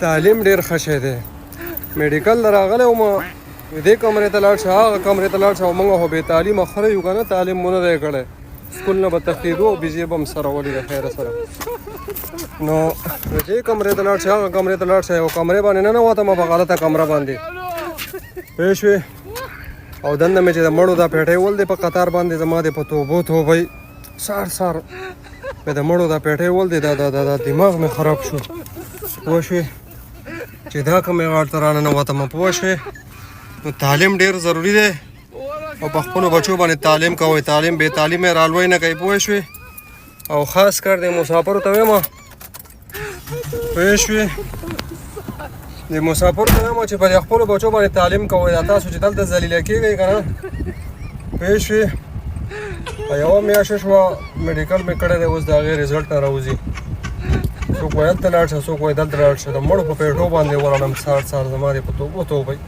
تعلیم ډېر ښه شی دی. میډیکل ته راغلی وم دې کمرې ته لاړ شه هغه کمرې ته لاړ شه او موږ خو بې تعلیمه خره یو که نه تعلیم مو نه دی کړی سکول نه به تښتېدو او بېزې به هم سره ولې د خیره سره نو دې کمرې ته لاړ شه هغه کمرې ته لاړ شه یو کمرې باندې ننوتم په غلطه کمره باندې پوه شوې او دنده مې چې د مړو دا پیټۍ ول دی په قطار باندې زما دی په توبو توبۍ سار مې د مړو دا پیټۍ ول دی دا دماغ مې خراب شو پوه شوې چې دا کومې غاړ ته راننوتم پوه شوې نو تعلیم ډېر ضروري دی او په خپلو بچو باندې تعلیم کوئ تعلیم بې تعلیمه رالوی نه کوي پوه شوې او خاص کر د مسافرو ته وایم پوه شوې د مسافرو ته وایم چې په خپلو بچو باندې تعلیم کوئ دا تاسو چې دلته ذلیله کېږئ که نه پوه شوې یوه میاشت شوه میډیکل مې کړی دی اوس د هغې رزلټ نه راوځي څوک وایي هلته لاړ شه څوک وایي دلته لاړ شه د مړو په پیټو باندې ولاړم سار زما دی په توبو توبۍ